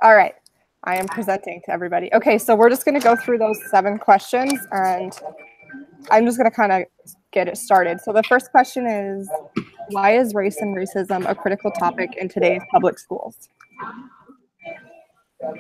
All right. I am presenting to everybody. Okay, so we're just going to go through those 7 questions, and I'm just going to kind of get it started. So the first question is, why is race and racism a critical topic in today's public schools? So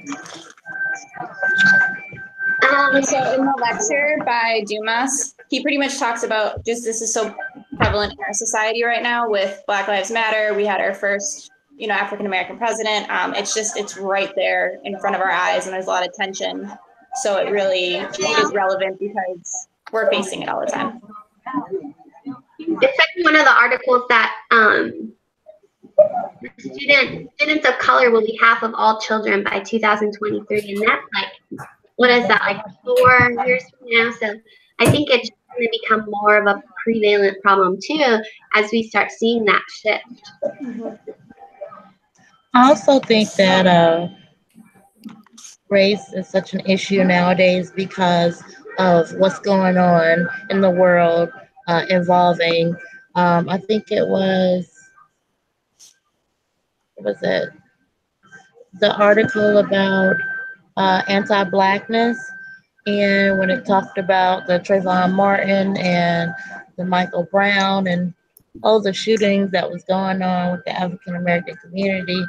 in the lecture by Dumas, he pretty much talks about just this is so prevalent in our society right now with Black Lives Matter. We had our first, African-American president. It's right there in front of our eyes, and there's a lot of tension. So it really is relevant because we're facing it all the time. It's like one of the articles that students of color will be half of all children by 2023, and that's like, what is that, like 4 years from now? So I think it's going to become more of a prevalent problem too as we start seeing that shift. I also think that race is such an issue nowadays because of what's going on in the world involving, I think it was, what was it? The article about anti-Blackness, and when it talked about the Trayvon Martin and the Michael Brown and all the shootings that was going on with the African American community,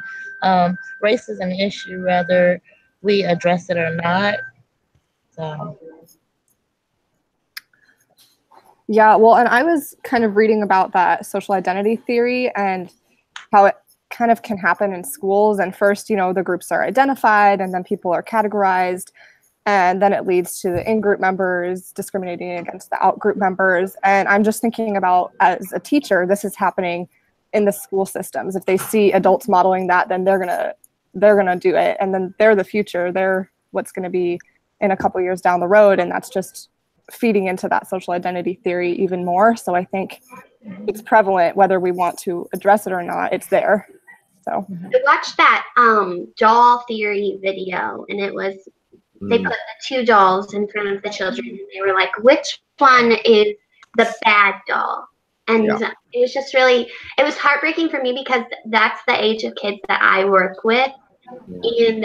race is an issue whether we address it or not. So. Yeah, well, and I was kind of reading about that social identity theory and how it kind of can happen in schools. And first, the groups are identified and then people are categorized. And then it leads to the in-group members discriminating against the out-group members. And I'm just thinking about, as a teacher, this is happening in the school systems. If they see adults modeling that, then they're gonna do it. And then they're the future. They're what's gonna be in a couple years down the road. And that's just feeding into that social identity theory even more. So I think it's prevalent whether we want to address it or not. It's there. So I watched that doll theory video, and it was they put the 2 dolls in front of the children, and they were like, which one is the bad doll? And it was just it was heartbreaking for me because that's the age of kids that I work with. And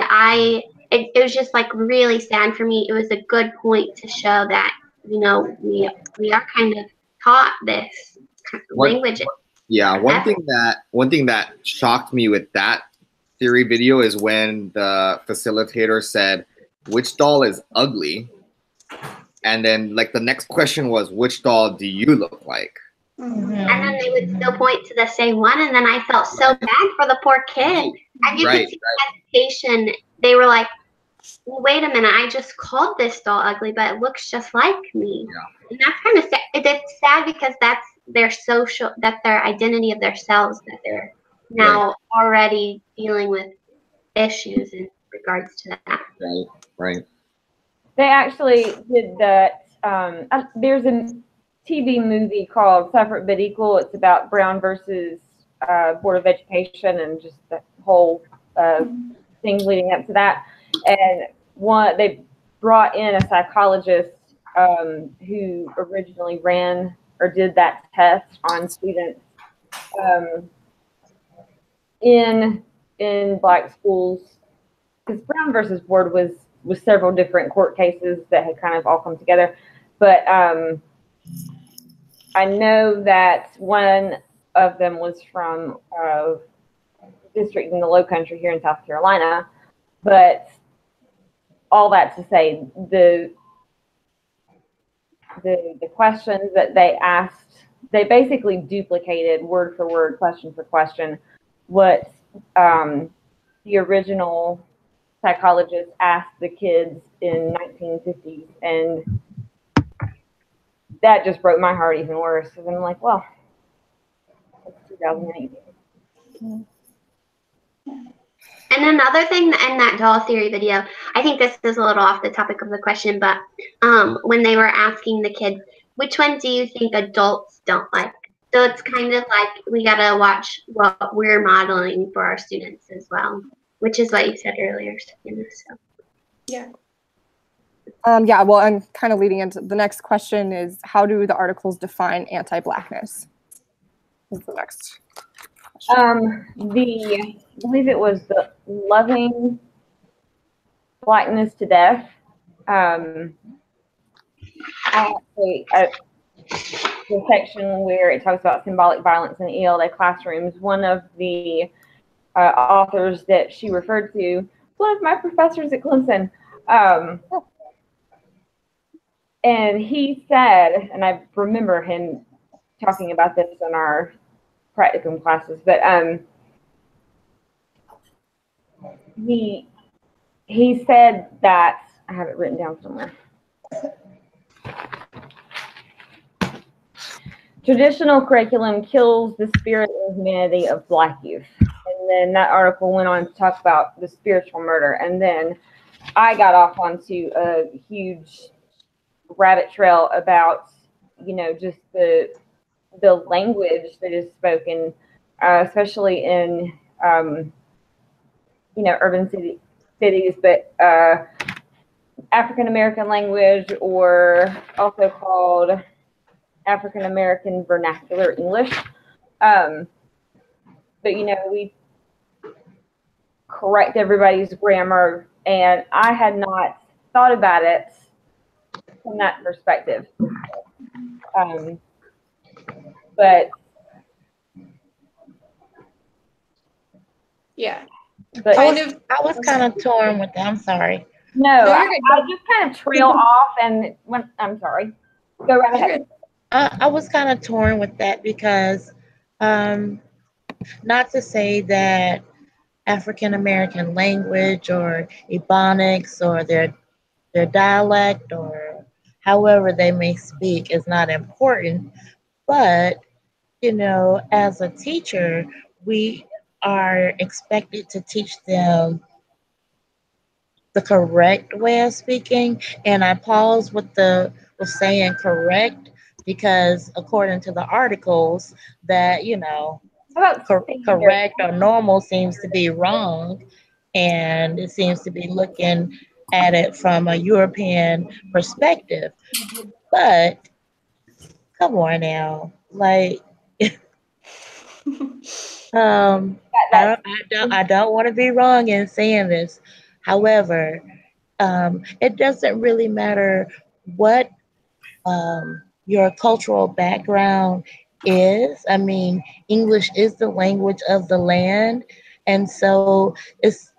it was just like really sad for me. It was a good point to show that, we are kind of taught this language. Yeah, one thing that shocked me with that theory video is when the facilitator said, which doll is ugly? And then like the next question was, which doll do you look like? And then they would still point to the same one, and then I felt so bad for the poor kid. And you could see the hesitation. They were like, wait a minute, I just called this doll ugly, but it looks just like me. Yeah. And that's kind of sad. It's sad because that's their identity of themselves, that they're now already dealing with issues in regards to that. Right. They actually did that. There's a TV movie called Separate But Equal. It's about Brown versus Board of Education and just the whole things leading up to that. And they brought in a psychologist who originally ran or did that test on students in Black schools, because Brown versus Board was several different court cases that had kind of all come together. But I know that one of them was from a district in the Low Country here in South Carolina. But all that to say, the questions that they asked, they basically duplicated word for word, question for question, what the original psychologist asked the kids in 1950s, and that just broke my heart even worse. Because I'm like, well, it's 2018. And another thing in that doll theory video, I think this is a little off the topic of the question, but when they were asking the kids, which one do you think adults don't like? So it's kind of like we got to watch what we're modeling for our students as well, which is what you said earlier, Sabina. So. Yeah. Yeah, well, I'm kind of leading into the next question is, how do the articles define anti-Blackness? Is the next question. I believe it was the loving Blackness to Death. I actually, the section where it talks about symbolic violence in ELA classrooms, one of the authors that she referred to, one of my professors at Clemson, and he said, and I remember him talking about this in our practicum classes, but he said that, I have it written down somewhere. Traditional curriculum kills the spirit and humanity of Black youth. And then that article went on to talk about the spiritual murder. And then I got off onto a huge rabbit trail about, you know, just the language that is spoken, especially in, you know, urban cities, but African American language, or also called African American Vernacular English. But, you know, we correct everybody's grammar, and I had not thought about it from that perspective. But Yeah. But I was kind of torn with that. I'm sorry. no, I just kind of trail off and went, I'm sorry. Go right ahead. I was kind of torn with that because, not to say that African American language or Ebonics or their dialect or however they may speak is not important, but you know, as a teacher, we are expected to teach them the correct way of speaking. And I paused with saying correct because according to the articles that, you know, correct or normal seems to be wrong. And it seems to be looking at it from a European perspective. But come on now, like, I don't want to be wrong in saying this. However, it doesn't really matter what your cultural background is. I mean, English is the language of the land, and so it's.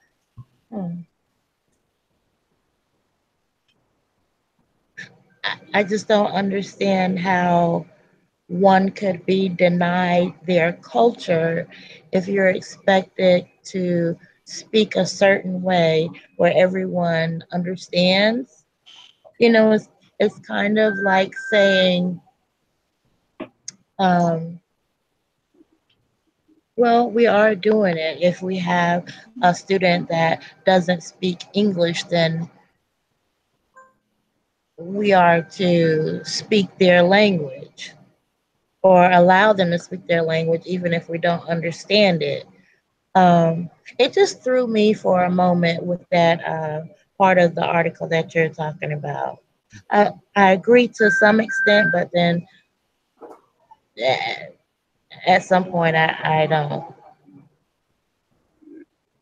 I just don't understand how one could be denied their culture if you're expected to speak a certain way where everyone understands. You know, it's kind of like saying, well, we are doing it. If we have a student that doesn't speak English, then we are to speak their language or allow them to speak their language, even if we don't understand it. It just threw me for a moment with that part of the article that you're talking about. I agree to some extent, but then at some point I don't.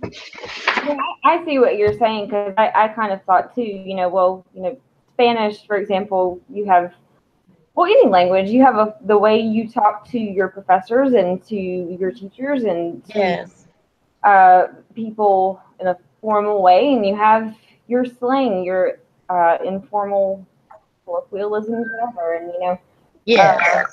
Yeah, I see what you're saying, because I kind of thought too, you know, well, you know, Spanish, for example, you have, well, any language, you have the way you talk to your professors and to your teachers and to Yes. People in a formal way, and you have your slang, your informal colloquialisms, whatever, and you know. Yeah.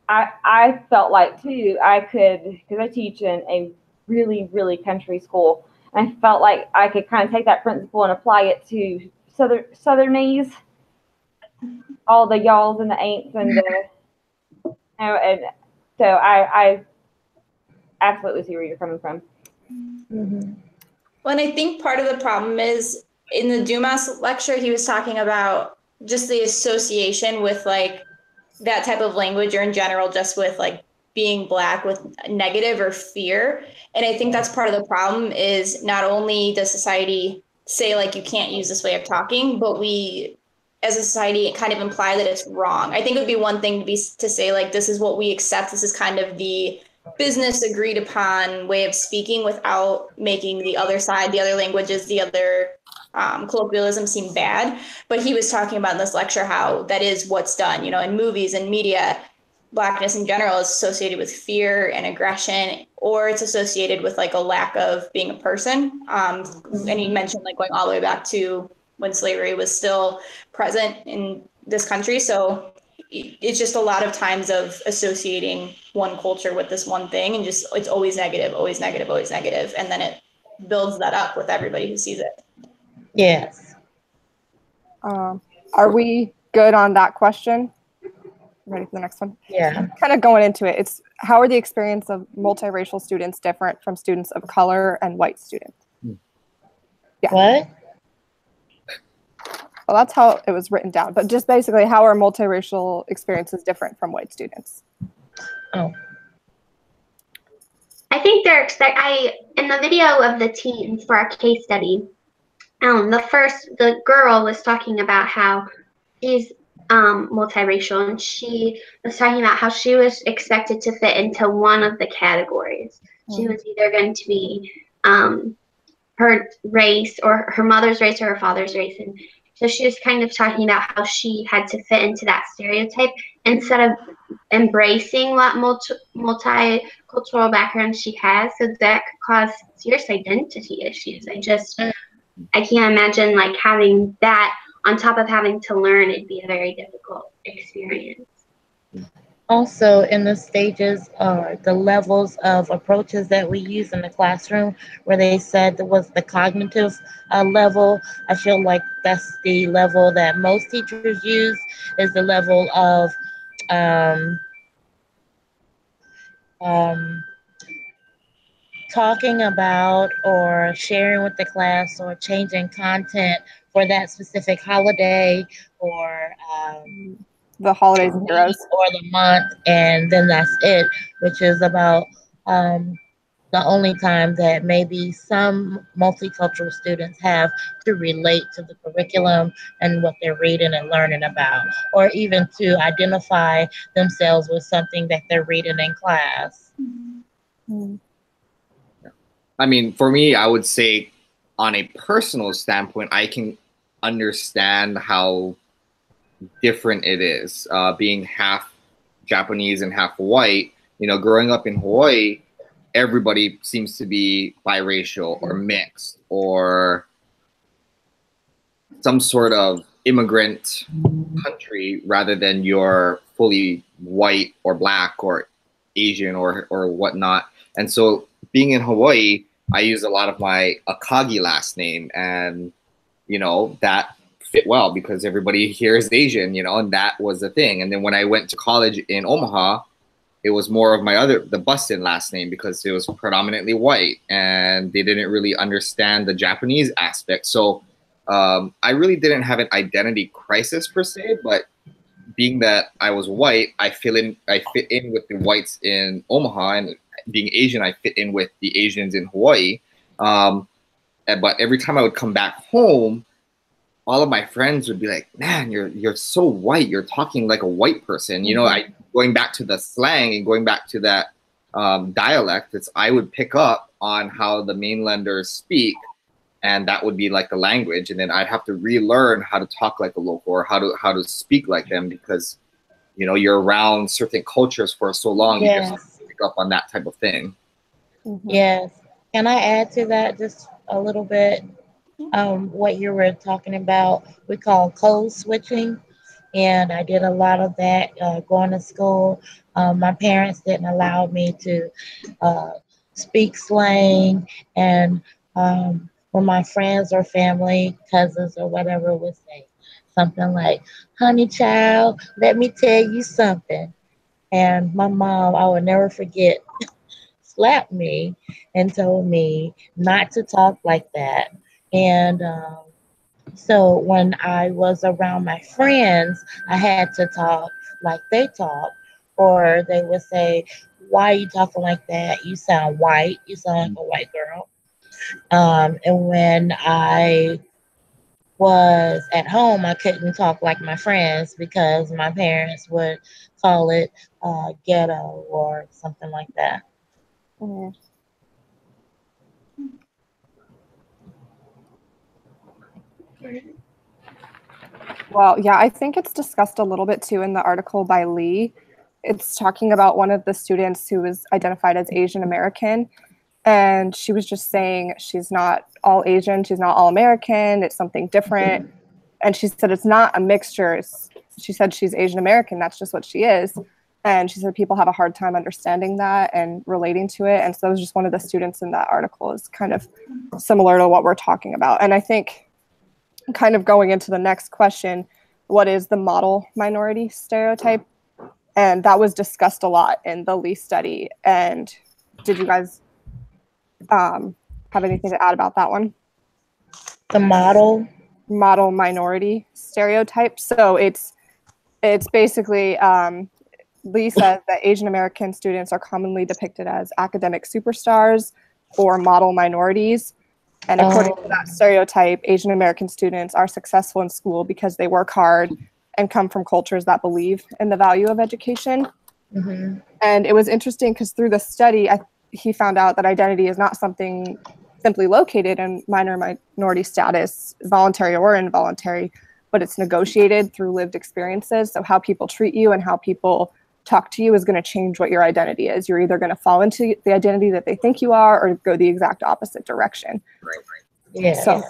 I felt like too I could, because I teach in a really, really country school, and I felt like I could kind of take that principle and apply it to Southernese, all the y'alls and the ain'ts and the, you know, and so I absolutely see where you're coming from. Mm-hmm. Well, and I think part of the problem is in the Dumas lecture, he was talking about just the association with like that type of language, or in general, just with like being Black, with negative or fear. And I think that's part of the problem, is not only does society say like you can't use this way of talking, but we as a society kind of imply that it's wrong. I think it would be one thing to say like, this is what we accept, this is kind of the business agreed upon way of speaking, without making the other side, the other languages, the other colloquialism seem bad, but he was talking about in this lecture how that is what's done, in movies and media. Blackness in general is associated with fear and aggression, or it's associated with like a lack of being a person. And he mentioned like going all the way back to when slavery was still present in this country. So it's just a lot of times of associating one culture with this one thing, and just it's always negative, always negative, always negative, and then it builds that up with everybody who sees it. Yes. Are we good on that question? Ready for the next one? Yeah. Kind of going into it, it's how are the experience of multiracial students different from students of color and white students? Yeah. What? Well, that's how it was written down. But just basically, how are multiracial experiences different from white students? Oh. I think in the video of the teens for our case study, the girl was talking about how she's multiracial, and she was talking about how she was expected to fit into one of the categories. She was either going to be her race or her mother's race or her father's race, and so she was kind of talking about how she had to fit into that stereotype instead of embracing what multicultural background she has. So that could cause serious identity issues. I can't imagine like having that on top of having to learn. It'd be a very difficult experience. Also, in the stages or the levels of approaches that we use in the classroom, where they said there was the cognitive level, I feel like that's the level that most teachers use, is the level of talking about or sharing with the class or changing content for that specific holiday or The holidays and heroes. or the month, and then that's it, which is about the only time that maybe some multicultural students have to relate to the curriculum and what they're reading and learning about, or even to identify themselves with something that they're reading in class. I mean, for me, I would say on a personal standpoint, I can understand how different it is, being half Japanese and half white. Growing up in Hawaii, everybody seems to be biracial or mixed or some sort of immigrant country rather than you're fully white or black or Asian or whatnot. And so being in Hawaii, I use a lot of my Akagi last name, and that fit well because everybody here is Asian, and that was the thing. And then when I went to college in Omaha, it was more of the Bustin last name because it was predominantly white, and they didn't really understand the Japanese aspect. So I really didn't have an identity crisis per se, but being that I was white, I fit in with the whites in Omaha, and being Asian, I fit in with the Asians in Hawaii. But every time I would come back home, all of my friends would be like, "Man, you're so white. You're talking like a white person." Going back to the slang and going back to that dialect, I would pick up on how the mainlanders speak, and that would be like the language, and then I'd have to relearn how to talk like a local or how to speak like them because you're around certain cultures for so long. Yes. You just pick up on that type of thing. Yes. Can I add to that just a little bit? What you were talking about, we call code switching, and I did a lot of that going to school. My parents didn't allow me to speak slang, and when my friends or family, cousins or whatever would say something like, "Honey child, let me tell you something," and my mom, I will never forget, slapped me and told me not to talk like that. And so when I was around my friends, I had to talk like they talk, or they would say, "Why are you talking like that? You sound white. You sound like a white girl." And when I was at home, I couldn't talk like my friends because my parents would call it ghetto or something like that. Well, yeah, I think it's discussed a little bit too in the article by Lee. It's talking about one of the students who was identified as Asian American. And she was just saying she's not all Asian, she's not all American, it's something different. And she said it's not a mixture. She said she's Asian American, that's just what she is. And she said people have a hard time understanding that and relating to it. And so it was just one of the students in that article is kind of similar to what we're talking about. And I think kind of going into the next question, what is the model minority stereotype? And that was discussed a lot in the Lee study. And did you guys have anything to add about that one? The model minority stereotype. So it's basically Lee says that Asian American students are commonly depicted as academic superstars or model minorities. And according to that stereotype, Asian American students are successful in school because they work hard and come from cultures that believe in the value of education. Mm-hmm. And it was interesting because through the study, he found out that identity is not something simply located in minority status, voluntary or involuntary, but it's negotiated through lived experiences. So how people treat you and how people talk to you is going to change what your identity is. You're either going to fall into the identity that they think you are or go the exact opposite direction. Right. Yeah. So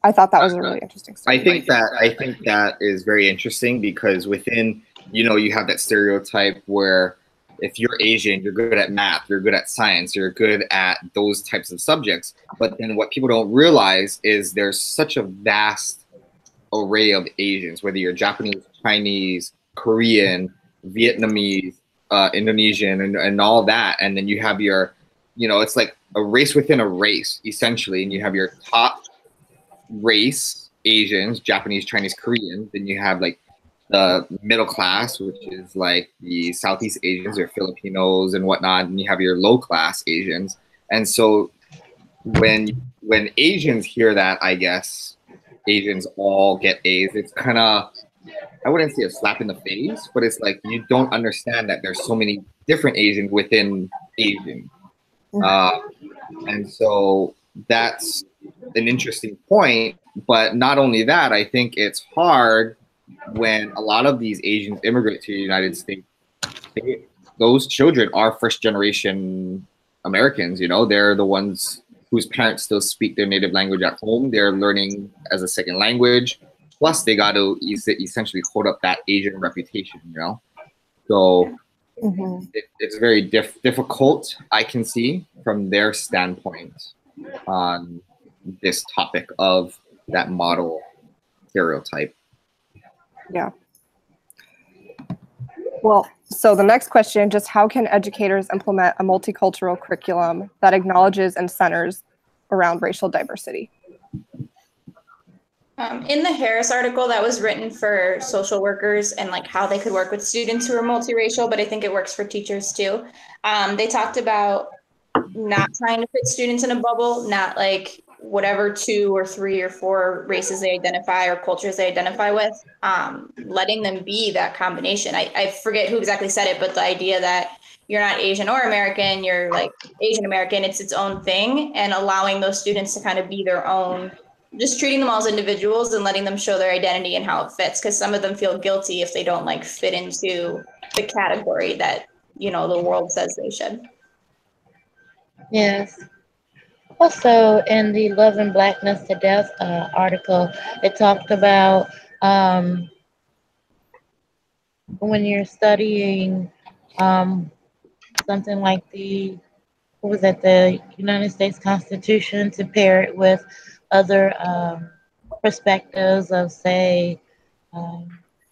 I thought that was a really interesting story. I think that is very interesting because within, you have that stereotype where if you're Asian, you're good at math, you're good at science, you're good at those types of subjects. But then what people don't realize is there's such a vast array of Asians, whether you're Japanese, Chinese, Korean, Vietnamese, Indonesian, and all that. And then you have your, it's like a race within a race, essentially. And you have your top race, Asians, Japanese, Chinese, Korean. Then you have like the middle class, which is like the Southeast Asians or Filipinos and whatnot. And you have your low class Asians. And so when Asians hear that, I guess Asians all get A's, it's kind of, I wouldn't say a slap in the face, but it's like you don't understand that there's so many different Asians within Asian. And so that's an interesting point. But not only that, I think it's hard when a lot of these Asians immigrate to the United States. Those children are first generation Americans, they're the ones whose parents still speak their native language at home. They're learning as a second language. Plus, they got to essentially hold up that Asian reputation, So it's very difficult, I can see, from their standpoint on this topic of that model stereotype. Yeah. Well, so the next question, just how can educators implement a multicultural curriculum that acknowledges and centers around racial diversity? In the Harris article, that was written for social workers and like how they could work with students who are multiracial, but I think it works for teachers too. They talked about not trying to fit students in a bubble, not like whatever 2 or 3 or 4 races they identify or cultures they identify with, letting them be that combination. I forget who exactly said it, but the idea that you're not Asian or American, you're like Asian American, it's its own thing, and allowing those students to kind of be their own, just treating them all as individuals and letting them show their identity and how it fits, because some of them feel guilty if they don't like fit into the category that the world says they should. Yes. Also, in the Love and Blackness to Death article, it talked about when you're studying something like the United States Constitution, to pair it with other perspectives of, say,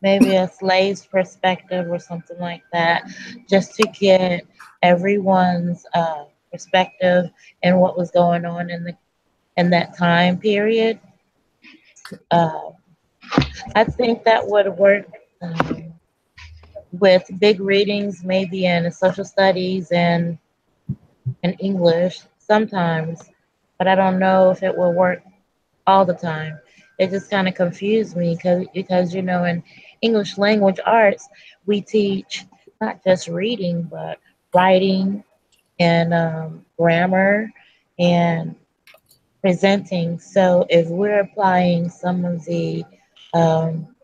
maybe a slave's perspective or something like that, just to get everyone's perspective and what was going on in that time period. I think that would work with big readings, maybe in social studies and in English sometimes, but I don't know if it will work all the time. It just kind of confused me because in English language arts, we teach not just reading, but writing and grammar and presenting. So if we're applying some of the um,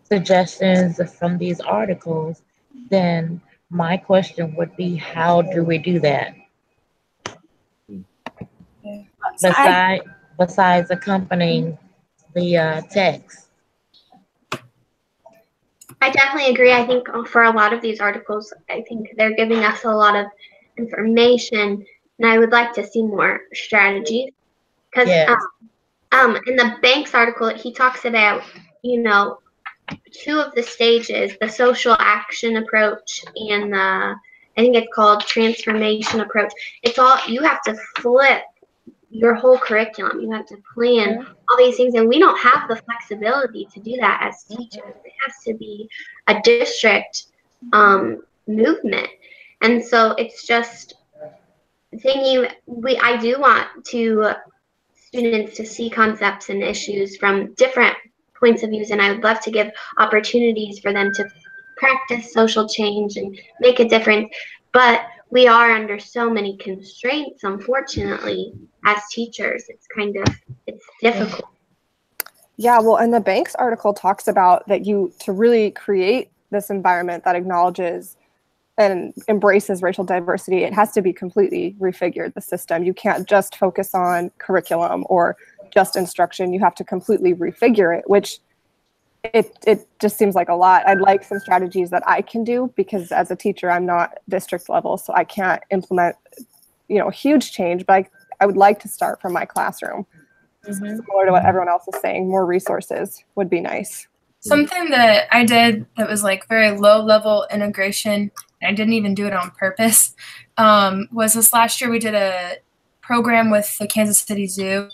suggestions from these articles, then my question would be, how do we do that? Yeah. So I, Besides accompanying the text. I definitely agree. I think for a lot of these articles, I think they're giving us a lot of information, and I would like to see more strategies. Because Yes. in the Banks article, he talks about, you know, two of the stages, the social action approach and the, I think it's called transformation approach. It's all, you have to flip your whole curriculum. You have to plan all these things, and we don't have the flexibility to do that as teachers. It has to be a district movement, and so it's just thinking. I do want to students to see concepts and issues from different points of views, and I would love to give opportunities for them to practice social change and make a difference. But we are under so many constraints, unfortunately, as teachers. It's difficult. Yeah, well, and the Banks article talks about that to really create this environment that acknowledges and embraces racial diversity, it has to be completely refigured, the system. You can't just focus on curriculum or just instruction. You have to completely refigure it, which it just seems like a lot. I'd like some strategies that I can do, because as a teacher, I'm not district level, so I can't implement, a huge change, but I would like to start from my classroom. Similar to what everyone else is saying, more resources would be nice. something that I did that was like very low level integration, and I didn't even do it on purpose, was this last year we did a program with the Kansas City Zoo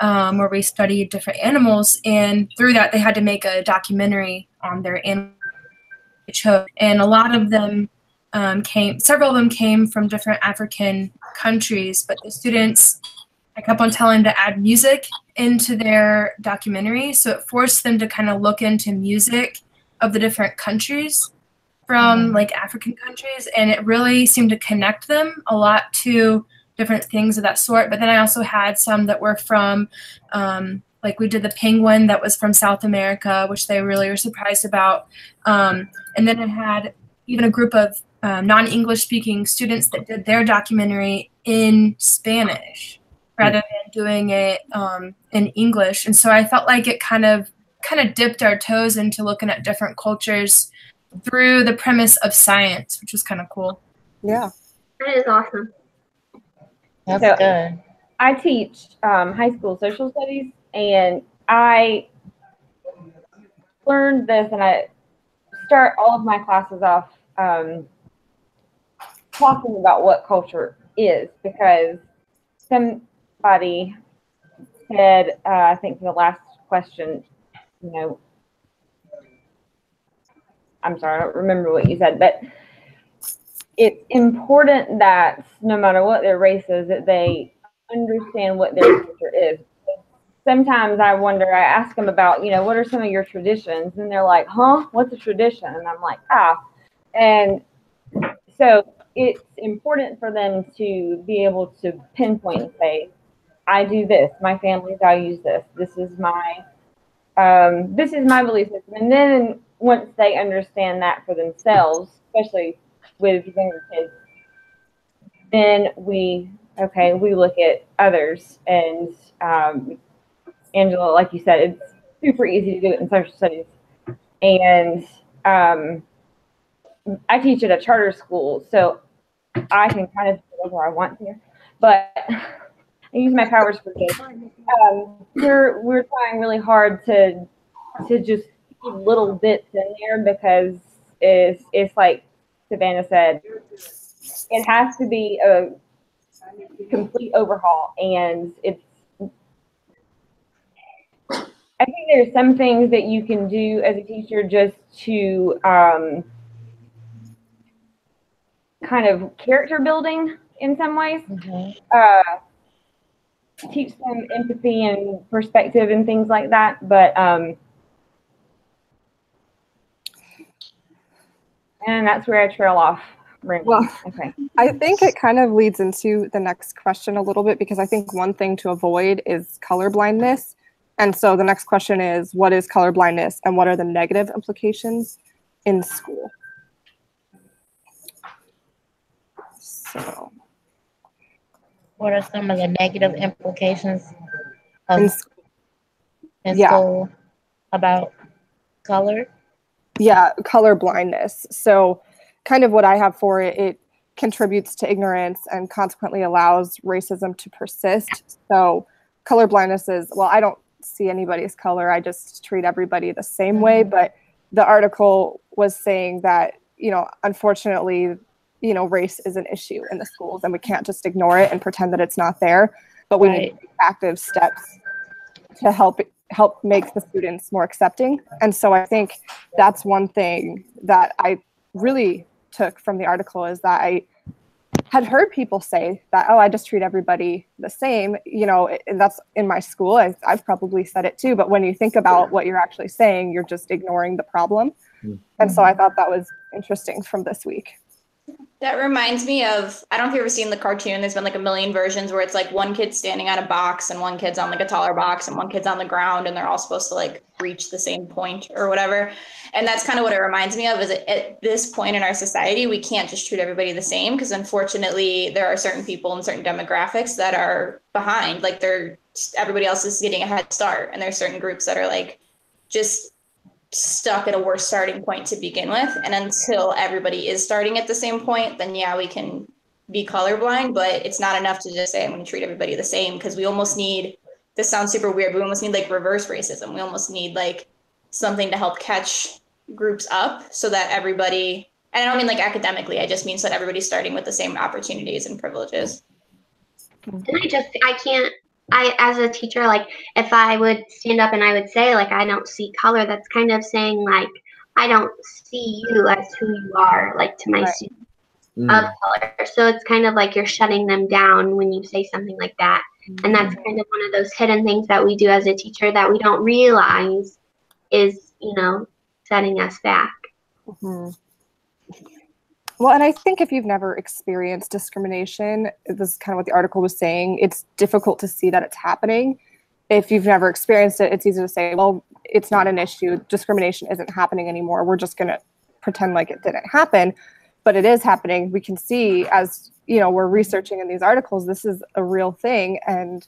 where we studied different animals, and through that they had to make a documentary on their animal. And a lot of them several of them came from different African countries, but the students, I kept on telling them to add music into their documentary, so it forced them to kind of look into music of the different countries from like African countries, and it really seemed to connect them a lot to different things of that sort. But then I also had some that were from like we did the penguin that was from South America, which they really were surprised about. And then I had even a group of non-English speaking students that did their documentary in Spanish rather than doing it in English. And so I felt like it kind of dipped our toes into looking at different cultures through the premise of science, which was kind of cool. Yeah. That is awesome. That's So, good. I teach high school social studies, and I learned this, and I start all of my classes off talking about what culture is, because somebody said, I think for the last question, I'm sorry, I don't remember what you said, but it's important that no matter what their race is, that they understand what their culture is. Sometimes I wonder, I ask them about, what are some of your traditions? And they're like, huh, what's a tradition? And I'm like, And so it's important for them to be able to pinpoint and say, I do this, my family values this, this is my belief system. And then once they understand that for themselves, especially with younger kids, then we look at others. And Angela, like you said, it's super easy to do it in social studies. And I teach at a charter school, so I can kind of do whatever I want here. But I use my powers for good. We're trying really hard to just keep little bits in there, because it's like Savannah said, it has to be a complete overhaul, and I think there's some things that you can do as a teacher just to kind of character building in some ways. Teach them empathy and perspective and things like that. But and that's where I trail off. random. Well, Okay. I think it kind of leads into the next question a little bit, because I think one thing to avoid is color blindness. And so the next question is, what is color blindness and what are the negative implications in school? So, What are some of the negative implications in of school, in yeah. school about color? Yeah, color blindness. So kind of what I have for it, it contributes to ignorance and consequently allows racism to persist. So color blindness is, well, I don't see anybody's color. I just treat everybody the same way. But the article was saying that, you know, unfortunately, you know, race is an issue in the schools and we can't just ignore it and pretend that it's not there. But we need to take active steps to help make the students more accepting. And so I think that's one thing that I really took from the article, is that I had heard people say that, oh, I just treat everybody the same, you know, and that's in my school. I've probably said it too, but when you think about what you're actually saying, you're just ignoring the problem. And so I thought that was interesting from this week. That reminds me of, I don't know if you've ever seen the cartoon. There's been like a million versions where it's like one kid's standing on a box and one kid's on like a taller box and one kid's on the ground and they're all supposed to like reach the same point or whatever. And that's kind of what it reminds me of, is at this point in our society, we can't just treat everybody the same, because unfortunately there are certain people in certain demographics that are behind, like everybody else is getting a head start. And there's certain groups that are like just stuck at a worse starting point to begin with. And until everybody is starting at the same point, then yeah, we can be colorblind, but it's not enough to just say, I'm going to treat everybody the same, because we almost need, this sounds super weird, but we almost need like reverse racism. We almost need like something to help catch groups up so that everybody, and I don't mean like academically, I just mean so that everybody's starting with the same opportunities and privileges. And I as a teacher, like if I would stand up and I would say like I don't see color, that's kind of saying like I don't see you as who you are, like to my students of color. So it's kind of like you're shutting them down when you say something like that. And that's kind of one of those hidden things that we do as a teacher that we don't realize is, you know, setting us back. Well, and I think if you've never experienced discrimination, this is kind of what the article was saying, it's difficult to see that it's happening. If you've never experienced it, it's easy to say, well, it's not an issue. Discrimination isn't happening anymore. We're just going to pretend like it didn't happen. But it is happening. We can see, as you know, we're researching in these articles, this is a real thing. And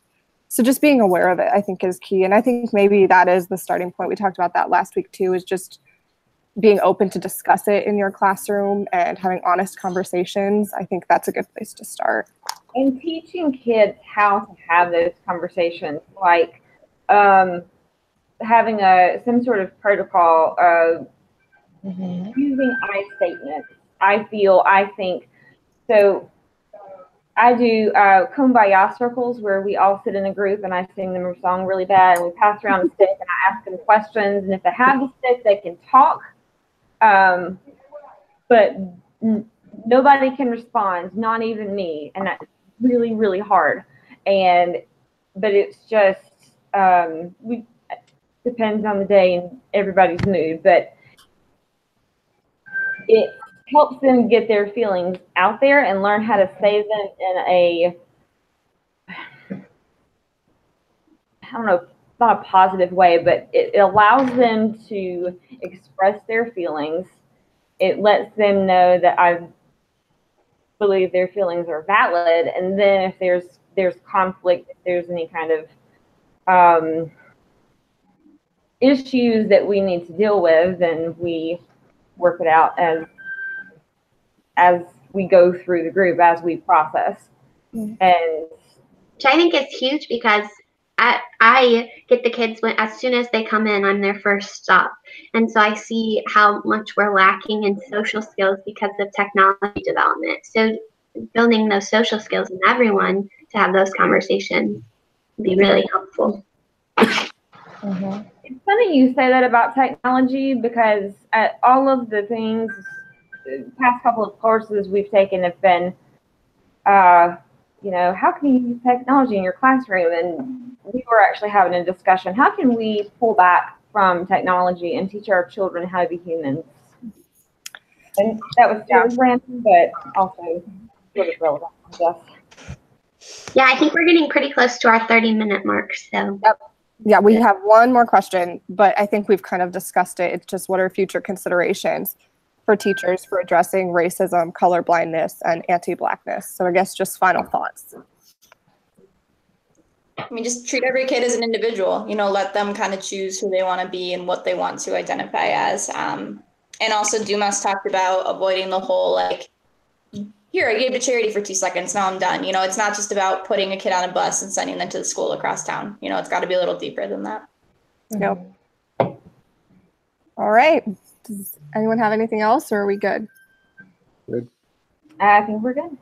so just being aware of it, I think, is key. And I think maybe that is the starting point. We talked about that last week too, is just being open to discuss it in your classroom and having honest conversations. I think that's a good place to start. And teaching kids how to have those conversations, like having some sort of protocol of using I statements. I feel, I think. So I do kumbaya circles where we all sit in a group and I sing them a song really bad and we pass around a stick and I ask them questions, and if they have the stick, they can talk. But nobody can respond, not even me, and that's really, really hard. But it's just depends on the day and everybody's mood, but it helps them get their feelings out there and learn how to say them in a, I don't know, not a positive way, but it allows them to express their feelings. It lets them know that I believe their feelings are valid. And then if there's conflict, if there's any kind of issues that we need to deal with, then we work it out as we go through the group, as we process. And which I think is huge, because I get the kids as soon as they come in, I'm their first stop. And so I see how much we're lacking in social skills because of technology development. So building those social skills in everyone to have those conversations would be really helpful. It's funny you say that about technology, because all of the things, the past couple of courses we've taken have been, you know, how can you use technology in your classroom? And we were actually having a discussion, how can we pull back from technology and teach our children how to be humans? And that was Stuart's random, but also sort of relevant, I guess. Yeah, I think we're getting pretty close to our 30-minute mark. So. Yep. Yeah, we have one more question, but I think we've kind of discussed it. It's just what are future considerations for teachers for addressing racism, colorblindness, and anti-Blackness? So I guess just final thoughts. I mean, just treat every kid as an individual, you know, let them kind of choose who they want to be and what they want to identify as. And also Dumas talked about avoiding the whole, like, here, I gave to charity for 2 seconds, now I'm done. You know, it's not just about putting a kid on a bus and sending them to the school across town. You know, it's got to be a little deeper than that. Nope. All right. Does anyone have anything else, or are we good? Good. I think we're good.